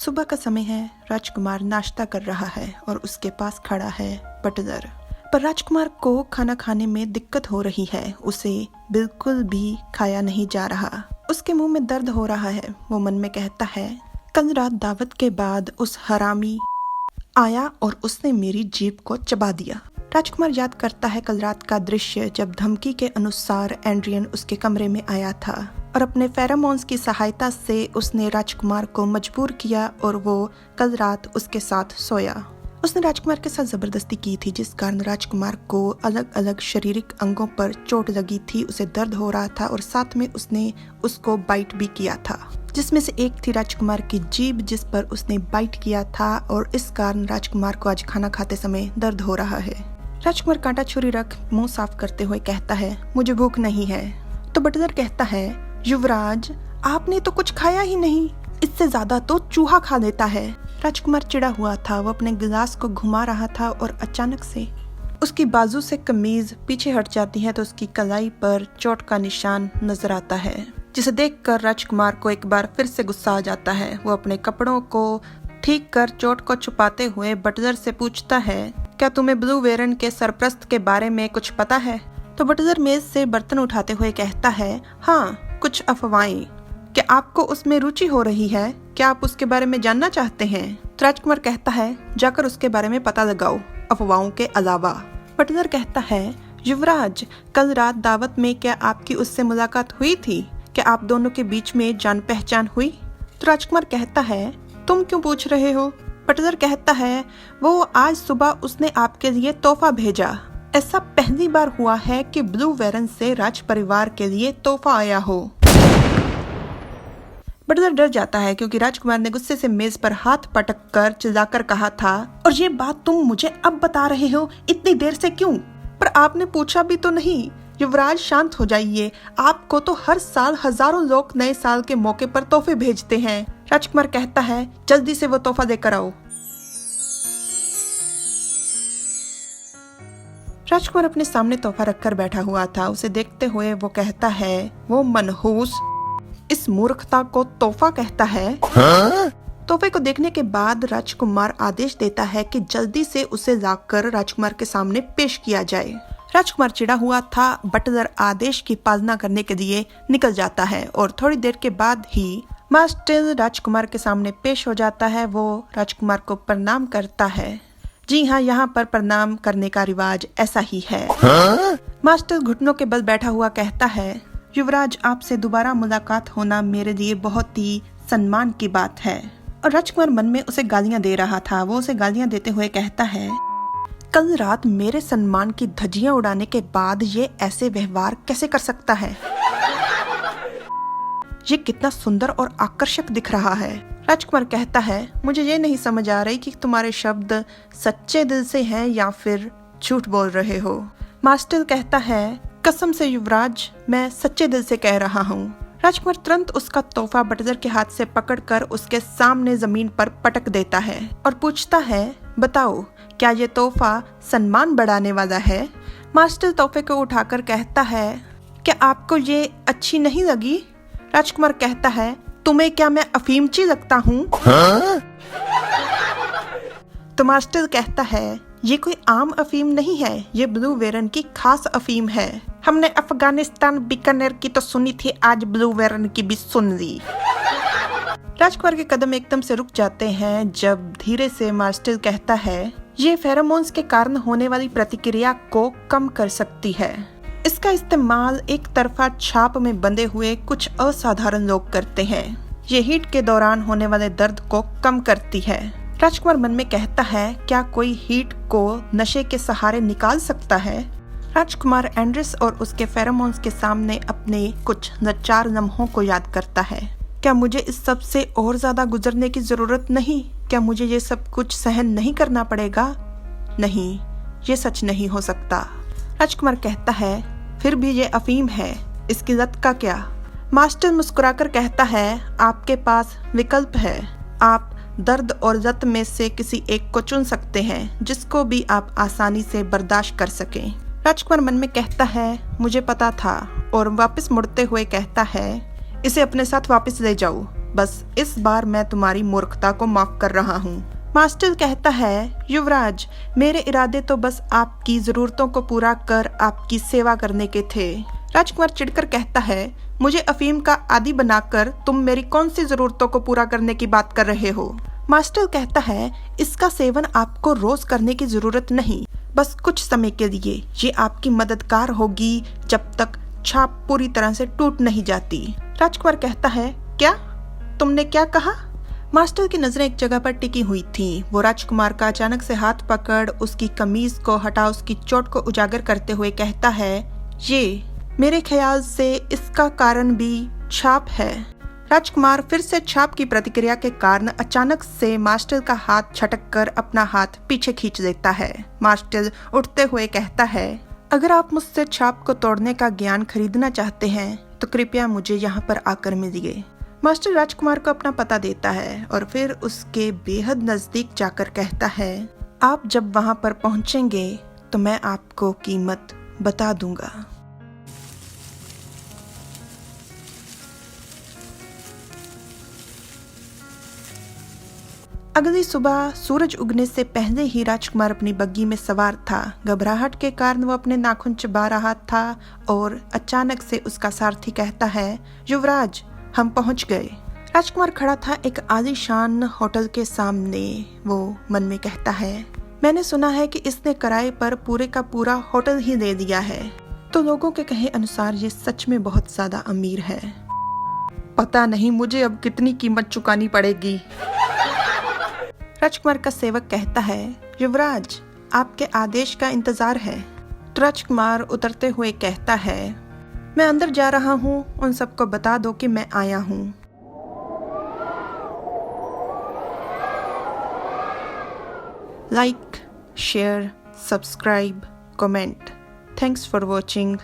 सुबह का समय है। राजकुमार नाश्ता कर रहा है और उसके पास खड़ा है बटलर। पर राजकुमार को खाना खाने में दिक्कत हो रही है। उसे बिल्कुल भी खाया नहीं जा रहा। उसके मुंह में दर्द हो रहा है। वो मन में कहता है, कल रात दावत के बाद उस हरामी आया और उसने मेरी जीभ को चबा दिया। राजकुमार याद करता है कल रात का दृश्य जब धमकी के अनुसार एंड्रियन उसके कमरे में आया था और अपने फेरोमोन्स की सहायता से उसने राजकुमार को मजबूर किया और वो कल रात उसके साथ सोया। उसने राजकुमार के साथ जबरदस्ती की थी, जिस कारण राजकुमार को अलग अलग शारीरिक अंगों पर चोट लगी थी। उसे दर्द हो रहा था और साथ में उसने उसको बाइट भी किया था, जिसमें से एक थी राजकुमार की जीभ जिस पर उसने बाइट किया था और इस कारण राजकुमार को आज खाना खाते समय दर्द हो रहा है। राजकुमार कांटा छुरी रख मुंह साफ करते हुए कहता है, मुझे भूख नहीं है। तो बटलर कहता है, युवराज आपने तो कुछ खाया ही नहीं, इससे ज्यादा तो चूहा खा लेता है। राजकुमार चिढ़ा हुआ था। वो अपने गिलास को घुमा रहा था और अचानक से उसकी बाजू से कमीज पीछे हट जाती है तो उसकी कलाई पर चोट का निशान नजर आता है, जिसे देखकर राजकुमार को एक बार फिर से गुस्सा आ जाता है। वो अपने कपड़ों को ठीक कर चोट को छुपाते हुए बटलर से पूछता है, क्या तुम्हें ब्लू वेरन के सरप्रस्त के बारे में कुछ पता है? तो बटलर मेज से बर्तन उठाते हुए कहता है, हाँ, कुछ अफवाहें। क्या आपको उसमें रुचि हो रही है? क्या आप उसके बारे में जानना चाहते हैं? तो राजकुमार कहता है, जाकर उसके बारे में पता लगाओ, अफवाहों के अलावा। बटलर कहता है, युवराज कल रात दावत में क्या आपकी उससे मुलाकात हुई थी? क्या आप दोनों के बीच में जान पहचान हुई? तो राजकुमार कहता है, तुम क्यों पूछ रहे हो? बटलर कहता है, वो आज सुबह उसने आपके लिए तोहफा भेजा। ऐसा पहली बार हुआ है कि ब्लू वेरन से राज परिवार के लिए तोहफा आया हो। बटलर डर जाता है क्योंकि राजकुमार ने गुस्से से मेज पर हाथ पटक कर चिल्लाकर कहा था, और ये बात तुम मुझे अब बता रहे हो, इतनी देर से क्यों? पर आपने पूछा भी तो नहीं। युवराज शांत हो जाइए, आपको तो हर साल हजारों लोग नए साल के मौके पर तोहफे भेजते हैं। राजकुमार कहता है, जल्दी से वो तोहफा देकर आओ। राजकुमार अपने सामने तोहफा रखकर बैठा हुआ था। उसे देखते हुए वो कहता है, वो मनहूस इस मूर्खता को तोहफा कहता है? तोहफे को देखने के बाद राजकुमार आदेश देता है कि जल्दी से उसे लाकर राजकुमार के सामने पेश किया जाए। राजकुमार चिढ़ा हुआ था। बटलर आदेश की पालना करने के लिए निकल जाता है और थोड़ी देर के बाद ही मास्टर राजकुमार के सामने पेश हो जाता है। वो राजकुमार को प्रणाम करता है। जी हाँ, यहाँ पर प्रणाम करने का रिवाज ऐसा ही है। मास्टर घुटनों के बल बैठा हुआ कहता है, युवराज आपसे दोबारा मुलाकात होना मेरे लिए बहुत ही सम्मान की बात है। और राजकुमार मन में उसे गालियां दे रहा था। वो उसे गालियां देते हुए कहता है, कल रात मेरे सम्मान की धज्जियां उड़ाने के बाद ये ऐसे व्यवहार कैसे कर सकता है? ये कितना सुंदर और आकर्षक दिख रहा है। राजकुमार कहता है, मुझे ये नहीं समझ आ रही कि तुम्हारे शब्द सच्चे दिल से हैं या फिर झूठ बोल रहे हो। मास्टर कहता है, कसम से युवराज, मैं सच्चे दिल से कह रहा हूँ। राजकुमार तुरंत उसका तोहफा बटलर के हाथ से पकड़कर उसके सामने जमीन पर पटक देता है और पूछता है, बताओ, क्या ये तोहफा सम्मान बढ़ाने वाला है? मास्टर तोहफे को उठाकर कहता है, क्या आपको ये अच्छी नहीं लगी? राजकुमार कहता है, तुम्हें क्या मैं अफीमची लगता हूँ? तो मास्टर कहता है, ये कोई आम अफीम नहीं है, ये ब्लू वेरन की खास अफीम है। हमने अफगानिस्तान बीकानेर की तो सुनी थी, आज ब्लू वेरन की भी सुन ली। राजकुमार के कदम एकदम से रुक जाते हैं जब धीरे से मास्टर कहता है, ये फेरोमोन्स के कारण होने वाली प्रतिक्रिया को कम कर सकती है। इसका इस्तेमाल एक तरफा छाप में बंधे हुए कुछ असाधारण लोग करते हैं। ये हीट के दौरान होने वाले दर्द को कम करती है। राजकुमार मन में कहता है, क्या कोई हीट को नशे के सहारे निकाल सकता है? राजकुमार एंड्रिस और उसके फेरोमोन्स के सामने अपने कुछ लाचार लम्हों को याद करता है। क्या मुझे इस सब से और ज्यादा गुजरने की जरूरत नहीं? क्या मुझे ये सब कुछ सहन नहीं करना पड़ेगा? नहीं, ये सच नहीं हो सकता। राजकुमार कहता है, फिर भी ये अफीम है, इसकी लत का क्या? मास्टर मुस्कुराकर कहता है, आपके पास विकल्प है। आप दर्द और लत में से किसी एक को चुन सकते हैं, जिसको भी आप आसानी से बर्दाश्त कर सकें। राजकुमार मन में कहता है, मुझे पता था, और वापस मुड़ते हुए कहता है, इसे अपने साथ वापस ले जाओ। बस इस बार मैं तुम्हारी मूर्खता को माफ कर रहा हूँ। मास्टर कहता है, युवराज, मेरे इरादे तो बस आपकी जरूरतों को पूरा कर आपकी सेवा करने के थे। राजकुमार चिढ़कर कहता है, मुझे अफीम का आदी बनाकर तुम मेरी कौन सी जरूरतों को पूरा करने की बात कर रहे हो? मास्टर कहता है, इसका सेवन आपको रोज करने की जरूरत नहीं, बस कुछ समय के लिए। ये आपकी मददगार होगी जब तक छाप पूरी तरह से टूट नहीं जाती। राजकुमार कहता है, क्या? तुमने क्या कहा? मास्टर की नजरें एक जगह पर टिकी हुई थीं। वो राजकुमार का अचानक से हाथ पकड़ उसकी कमीज को हटा उसकी चोट को उजागर करते हुए कहता है, ये मेरे ख्याल से इसका कारण भी छाप है। राजकुमार फिर से छाप की प्रतिक्रिया के कारण अचानक से मास्टर का हाथ झटक कर अपना हाथ पीछे खींच देता है। मास्टर उठते हुए कहता है, अगर आप मुझसे छाप को तोड़ने का ज्ञान खरीदना चाहते हैं तो कृपया मुझे यहाँ पर आकर मिलिए। मास्टर राजकुमार को अपना पता देता है और फिर उसके बेहद नजदीक जाकर कहता है, आप जब वहाँ पर पहुँचेंगे तो मैं आपको कीमत बता दूंगा। अगली सुबह सूरज उगने से पहले ही राजकुमार अपनी बग्गी में सवार था। घबराहट के कारण वो अपने नाखून चबा रहा था और अचानक से उसका सारथी कहता है, युवराज, हम पहुंच गए। राजकुमार खड़ा था एक आलीशान होटल के सामने। वो मन में कहता है, मैंने सुना है कि इसने किराए पर पूरे का पूरा होटल ही ले दिया है, तो लोगों के कहे अनुसार ये सच में बहुत ज्यादा अमीर है। पता नहीं मुझे अब कितनी कीमत चुकानी पड़ेगी। राजकुमार का सेवक कहता है, युवराज, आपके आदेश का इंतजार है। तो राजकुमार उतरते हुए कहता है, मैं अंदर जा रहा हूँ, उन सबको बता दो कि मैं आया हूँ। Like, share, subscribe, comment. Thanks for watching.